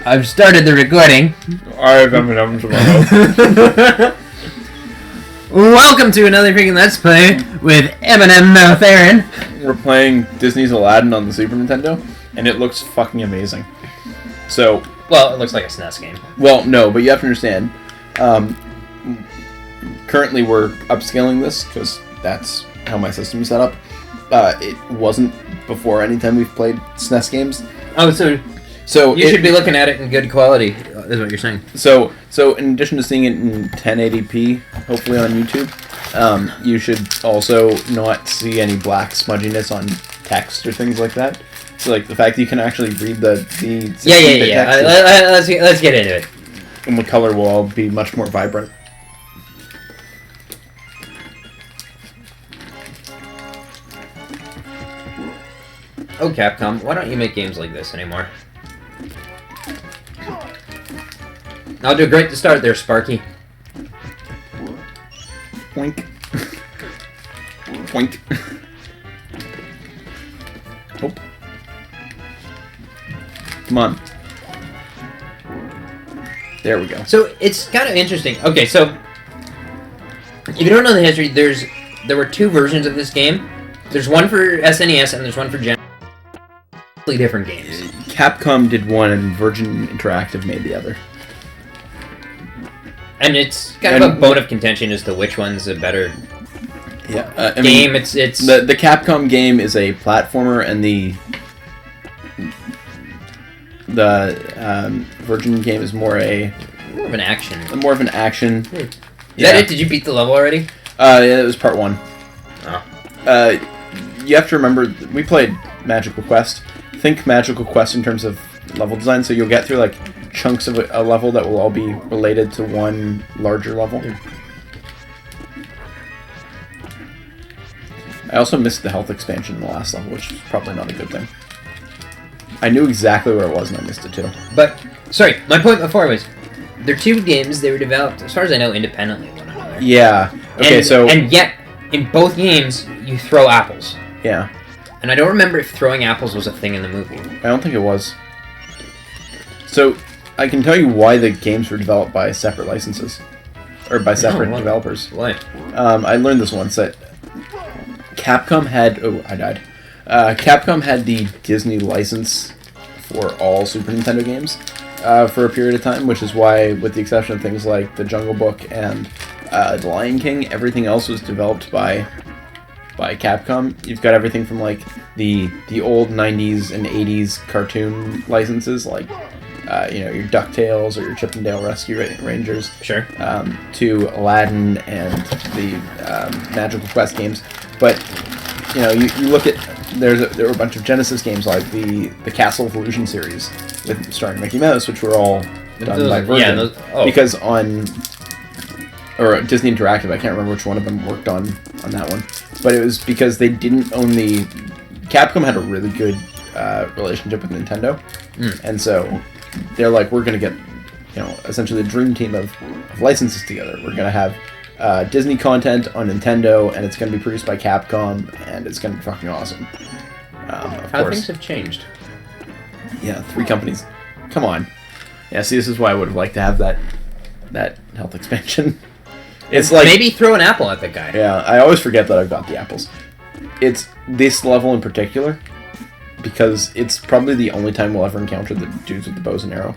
I've started the recording. Alright, I'm tomorrow. Welcome to another freaking Let's Play with Eminem Mouth Aaron. We're playing Disney's Aladdin on the Super Nintendo, and it looks fucking amazing. So... Well, it looks like a SNES game. Well, no, but you have to understand. Currently we're upscaling this, because that's how my system is set up. It wasn't before any time we've played SNES games. Oh, so you should be looking at it in good quality, is what you're saying. So in addition to seeing it in 1080p, hopefully on YouTube, you should also not see any black smudginess on text or things like that. So, like, the fact that you can actually read the Yeah. Let's get into it. And the color will all be much more vibrant. Oh, Capcom, why don't you make games like this anymore? I'll do great to start there, Sparky. Boink. Boink. Oh. Come on. There we go. So, it's kind of interesting. Okay, so... If you don't know the history, there were two versions of this game. There's one for SNES and there's one for Gen... different games. Capcom did one and Virgin Interactive made the other. And it's kind of a bone of contention as to which one's a better game. It's the Capcom game is a platformer, and the Virgin game is more of an action. More of an action. Is that it? Did you beat the level already? Yeah, it was part 1. Oh. You have to remember, we played Magical Quest. Think Magical Quest in terms of level design, so you'll get through like chunks of a level that will all be related to one larger level. I also missed the health expansion in the last level, which is probably not a good thing. I knew exactly where it was and I missed it too. But, sorry, my point before was, they're two games, they were developed, as far as I know, independently of one another. Yeah. Okay, And yet, in both games, you throw apples. Yeah. And I don't remember if throwing apples was a thing in the movie. I don't think it was. So, I can tell you why the games were developed by separate licenses. Or by separate developers. Why? I learned this once, that Capcom had... Oh, I died. Capcom had the Disney license for all Super Nintendo games for a period of time, which is why, with the exception of things like The Jungle Book and The Lion King, everything else was developed by Capcom. You've got everything from like the old 90s and 80s cartoon licenses, like your DuckTales or your Chip 'n Dale Rescue Rangers, sure, to Aladdin and the Magical Quest games. But you look at there were a bunch of Genesis games like the Castle of Illusion series with starring Mickey Mouse, which were all done by Virgin. Because or Disney Interactive, I can't remember which one of them worked on that one, but it was because they didn't own the... Capcom had a really good relationship with Nintendo, and so they're like, we're going to get, essentially the dream team of licenses together. We're going to have Disney content on Nintendo, and it's going to be produced by Capcom, and it's going to be fucking awesome. Of How course. things have changed. Yeah, 3 companies. Come on. Yeah, see, this is why I would have liked to have that health expansion. It's like, maybe throw an apple at the guy. Yeah, I always forget that I've got the apples. It's this level in particular, because it's probably the only time we'll ever encounter the dudes with the bows and arrow.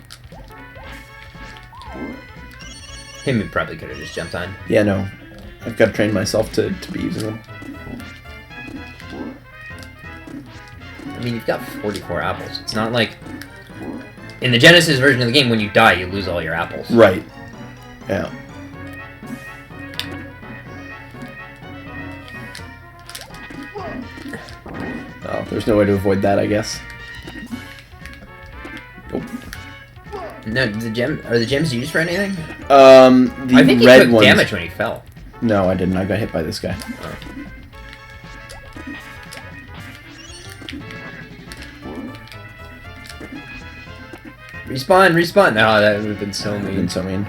Him probably could have just jumped on. Yeah, no. I've got to train myself to be using them. I mean, you've got 44 apples. It's not like... In the Genesis version of the game, when you die, you lose all your apples. Right. Yeah. Oh, there's no way to avoid that, I guess. Nope. No, are the gems used for anything? I think red he took ones... damage when he fell. No, I didn't. I got hit by this guy. Oh. Respawn! Oh, that would have been so mean.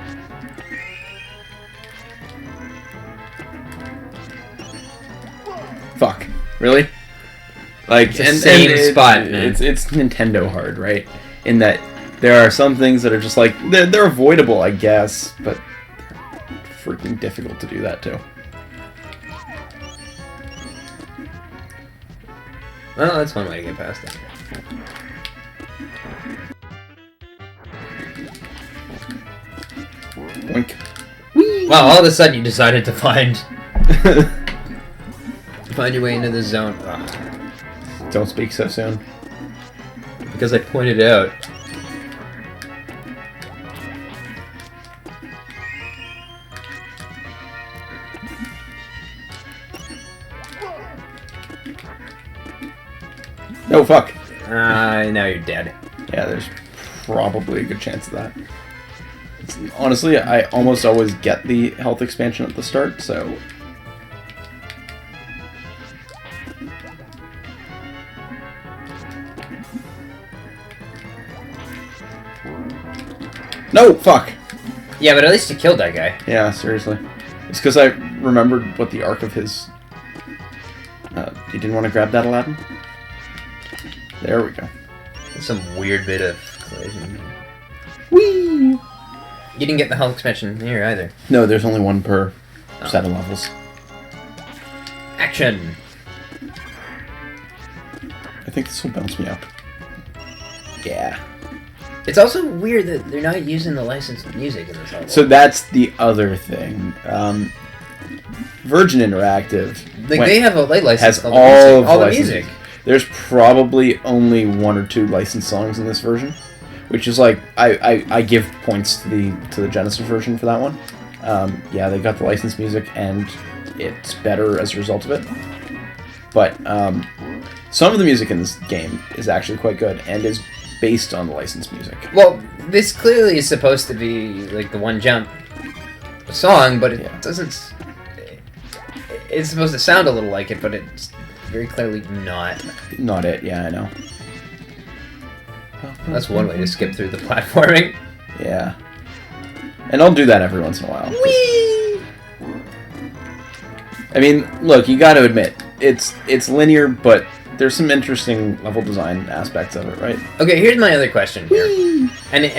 Fuck. Really? Like, It's the same spot, man. It's Nintendo hard, right? In that There are some things that are just like they're avoidable, I guess, but they're freaking difficult to do that too. Well, that's one way to get past it. Boink. Wow, all of a sudden you decided to find your way into the zone. Ugh. Don't speak so soon. Because I pointed out. No, fuck. Now you're dead. Yeah, there's probably a good chance of that. Honestly, I almost always get the health expansion at the start, so... No! Fuck! Yeah, but at least you killed that guy. Yeah, seriously. It's because I remembered what the arc of his... you didn't want to grab that, Aladdin? There we go. There's some weird bit of collision. Whee! You didn't get the health expansion here either. No, there's only one per set of levels. Action! I think this will bounce me up. Yeah. It's also weird that they're not using the licensed music in this level. So that's the other thing. Virgin Interactive they have a license has called all the the music. There's probably only 1 or 2 licensed songs in this version, which is like I give points to the Genesis version for that one. Yeah, they got the licensed music and it's better as a result of it. But some of the music in this game is actually quite good and is based on the licensed music. Well, this clearly is supposed to be like the One Jump song, but it doesn't. It's supposed to sound a little like it, but it's very clearly not. Not it, yeah, I know. That's one way to skip through the platforming. Yeah. And I'll do that every once in a while. Whee! I mean, look, you gotta admit, it's linear, but there's some interesting level design aspects of it, right? Okay, here's my other question here. And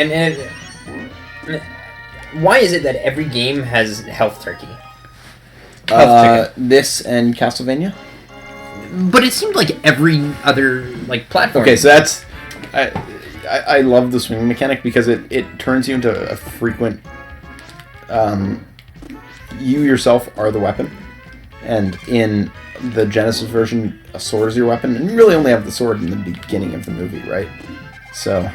why is it that every game has health turkey? This and Castlevania? But it seemed like every other like platform. Okay, so that's I love the swinging mechanic because it turns you into a frequent. You yourself are the weapon, and in the Genesis version, a sword is your weapon, and you really only have the sword in the beginning of the movie, right? So,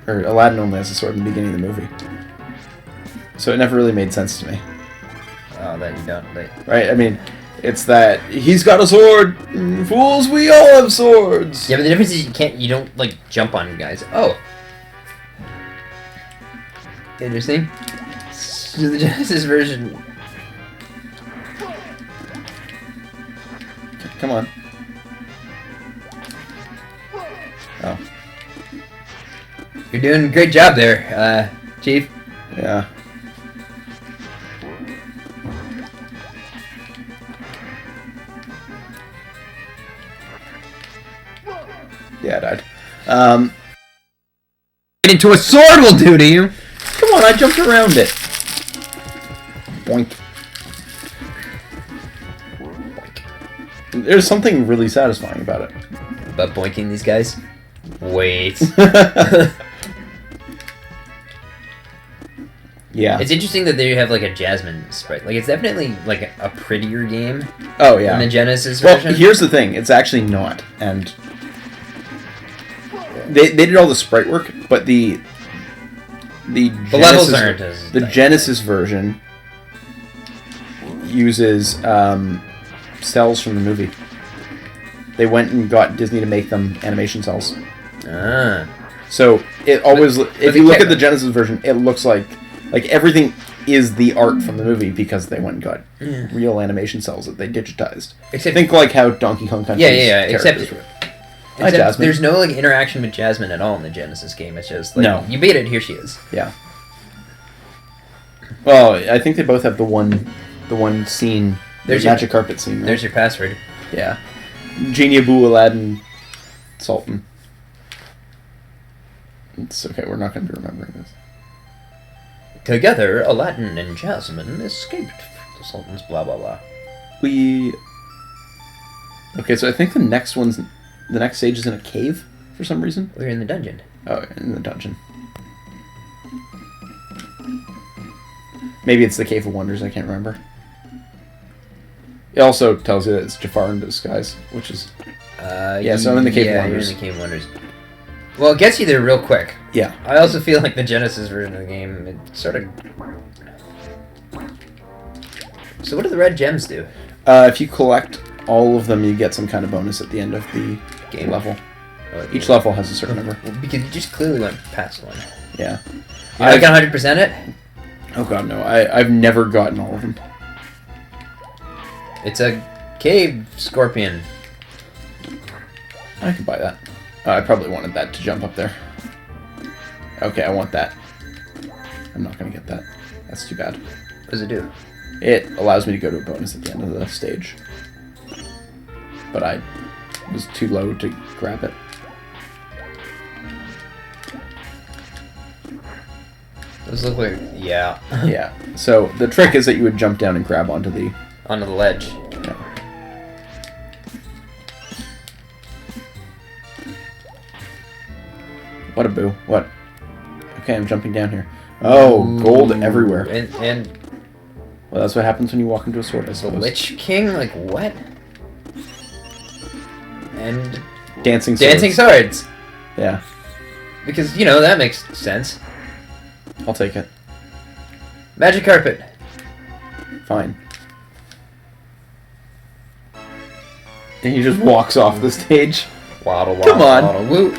or Aladdin only has a sword in the beginning of the movie, so it never really made sense to me. Oh, that you don't. Right? I mean, it's that he's got a sword. Fools, we all have swords. Yeah, but the difference is you don't like jump on guys. Oh, interesting. So the Genesis version. Come on. Oh. You're doing a great job there, Chief. Yeah. Yeah, I died. Get into a sword will do to you. Come on, I jumped around it. Boink. There's something really satisfying about it. About boinking these guys? Wait. Yeah. It's interesting that they have like a Jasmine sprite. Like it's definitely like a prettier game. Oh yeah. Than the Genesis version. Well, here's the thing. It's actually not, and they did all the sprite work, but the levels aren't as the Genesis version uses cells from the movie. They went and got Disney to make them animation cells. Ah. So it always, if you look at the Genesis version, it looks like everything is the art from the movie because they went and got real animation cells that they digitized. Except think like how Donkey Kong Country's characters were. Hi, Jasmine. There's no like interaction with Jasmine at all in the Genesis game. It's just like you beat it, here she is. Yeah. Well, I think they both have the one scene. There's the magic carpet scene. Right? There's your password. Yeah. Genie Boo, Aladdin, Sultan. It's okay, we're not going to be remembering this. Together, Aladdin and Jasmine escaped the Sultan's blah blah blah. Okay, so I think the next stage is in a cave for some reason. We're in the dungeon. Oh, in the dungeon. Maybe it's the Cave of Wonders, I can't remember. It also tells you that it's Jafar in disguise, which is... yeah, so I'm in the Cave of Wonders. You're in the Cave of Wonders. Well, it gets you there real quick. Yeah. I also feel like the Genesis version of the game, it sort of... So what do the red gems do? If you collect all of them, you get some kind of bonus at the end of the game level. Each level has a certain number. Because you just clearly went past one. Yeah. I got 100% it? Oh god, no. I've never gotten all of them. It's a cave scorpion. I could buy that. I probably wanted that to jump up there. Okay, I want that. I'm not going to get that. That's too bad. What does it do? It allows me to go to a bonus at the end of the stage. But I was too low to grab it. Those look like... Yeah. Yeah. So the trick is that you would jump down and grab onto the... Onto the ledge. Yeah. What a boo. What? Okay, I'm jumping down here. Oh, gold everywhere. And well, that's what happens when you walk into a sword, I the suppose. Lich King? Like, what? And... Dancing swords. Dancing swords! Yeah. Because, you know, that makes sense. I'll take it. Magic carpet. Fine. And he just walks off the stage. Waddle, waddle, Come on. waddle, woo.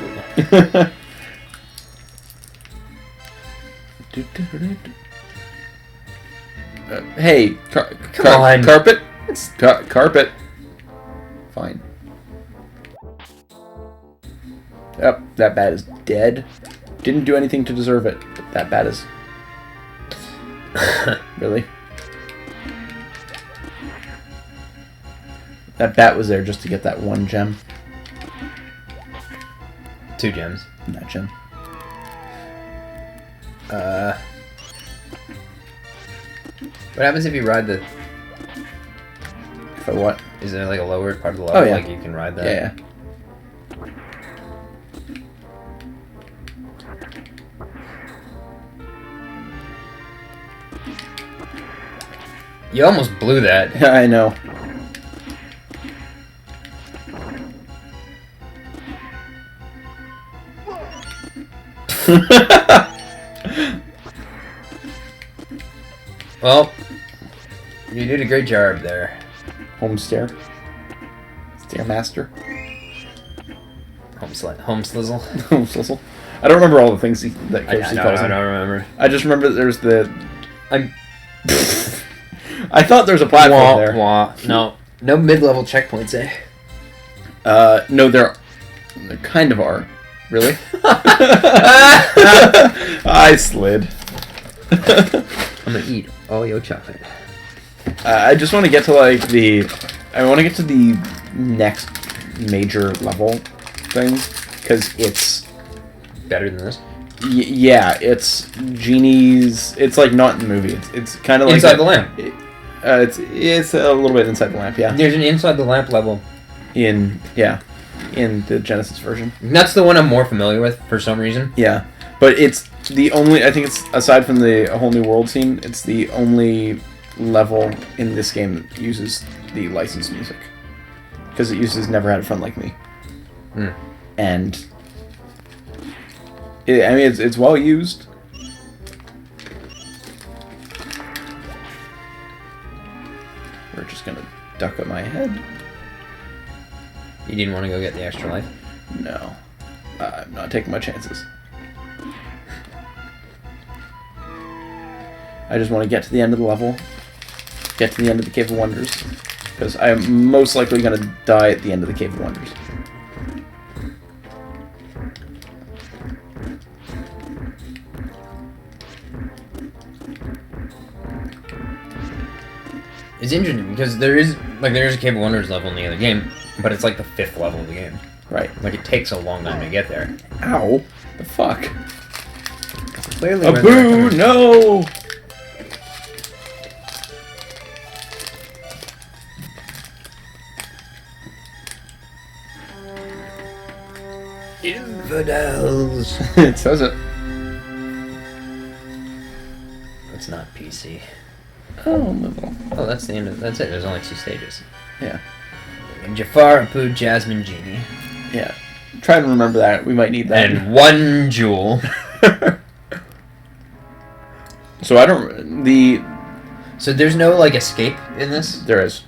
Hey, Come on. Carpet? Carpet. Fine. Yep, that bat is dead. Didn't do anything to deserve it. But that bat is... Really? That bat was there just to get that one gem. 2 gems. That gem. What happens if you ride the... For what? Is there like a lowered part of the level? Oh, yeah. Like you can ride that? Yeah, yeah. You almost blew that. I know. Well, you did a great job there. Home stair. Stairmaster. Home slizzle. Home sizzle. I don't remember all the things that Coach C calls I him. don't remember. I just remember that there's the... I'm... I thought there was a platform there. Wah. No mid-level checkpoints, eh? No, there kind of are. Really? I slid. I'm gonna eat all your chocolate. I just want to get to like I want to get to the next major level thing because it's Better than this? yeah, it's genies. It's like not in the movie. It's kind of like Inside the lamp. It's a little bit inside the lamp. Yeah. There's an inside the lamp level. In the Genesis version. That's the one I'm more familiar with for some reason. Yeah, but it's the only. I think it's aside from the A Whole New World scene, it's the only level in this game that uses the licensed music because it uses "Never Had It Fun Like Me," and I mean it's well used. We're just gonna duck up my head. You didn't want to go get the extra life? No. I'm not taking my chances. I just want to get to the end of the level. Get to the end of the Cave of Wonders. Because I'm most likely going to die at the end of the Cave of Wonders. It's interesting because there is a Cave of Wonders level in the other game, but it's like the 5th level of the game. Right. Like, it takes a long time to get there. Ow. The fuck? Clearly, A boo! No! Infidels! It says it. It's not PC. Oh, little. Oh, that's the end of... That's it. There's only 2 stages. Yeah. Jafar, Apu, Jasmine, Genie. Yeah. Try to remember that. We might need that. And 1 jewel. So I don't... So there's no, like, escape in this? There is.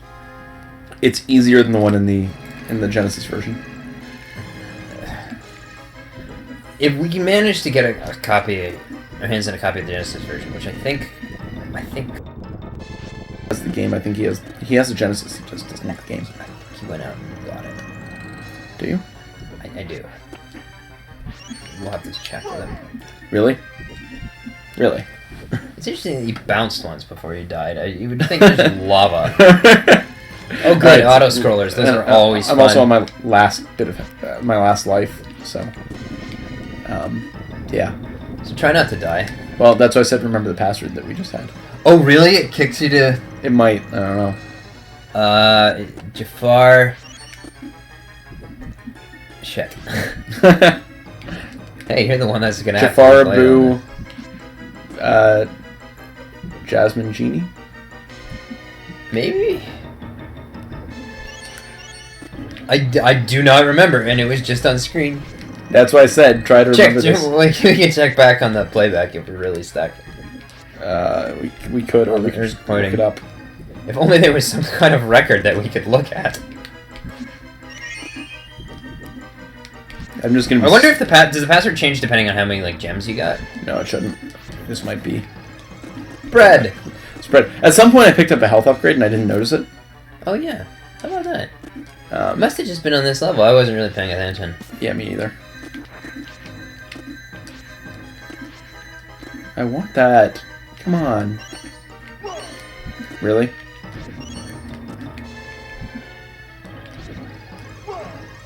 It's easier than the one in the Genesis version. If we can manage to get a copy, our hands on a copy of the Genesis version, which I think... That's the game. I think he has the Genesis. He just doesn't have the game. He went out and got it. Do you? I do. We'll have to check with him. Really? Really? It's interesting that he bounced once before he died. You would think there's lava. Oh, good. Auto-scrollers. Those are always fun. I'm also on my last bit of... my last life, so... yeah. So try not to die. Well, that's why I said remember the password that we just had. Oh, really? It kicks you to... It might. I don't know. Jafar... Shit. Hey, you're the one that's gonna have Jafar, to Boo... Jasmine, Genie? Maybe? I do not remember, and it was just on screen. That's why I said try to remember this. We can check back on the playback if we really stuck. We could, or we could There's just look it up. If only there was some kind of record that we could look at. I'm just gonna. I wonder if does the password change depending on how many like gems you got? No, it shouldn't. This might be Bread. spread. At some point, I picked up a health upgrade and I didn't notice it. Oh yeah, how about that? It must have just been on this level. I wasn't really paying attention. Yeah, me either. I want that. Come on. Really?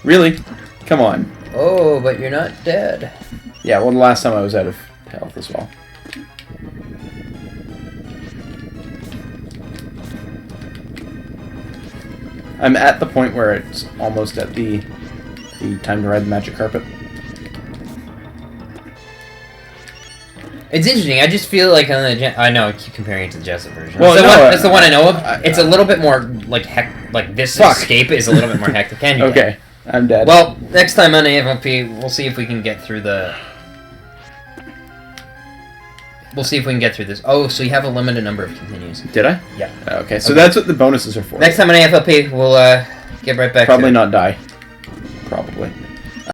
Really? Come on. Oh, but you're not dead. Yeah, well, the last time I was out of health as well. I'm at the point where it's almost at the time to ride the magic carpet. It's interesting. I just feel like on the I know I keep comparing it to the Jessup version. Well, that's the one I know of. It's a little bit more like this escape is a little bit more hectic. Can you? Okay, I'm dead. Well, next time on AFLP, we'll see if we can get through the. We'll see if we can get through this. Oh, so you have a limited number of continues. Did I? Yeah. Okay, so that's what the bonuses are for. Next time on AFLP, we'll get right back. Probably to not die. Probably.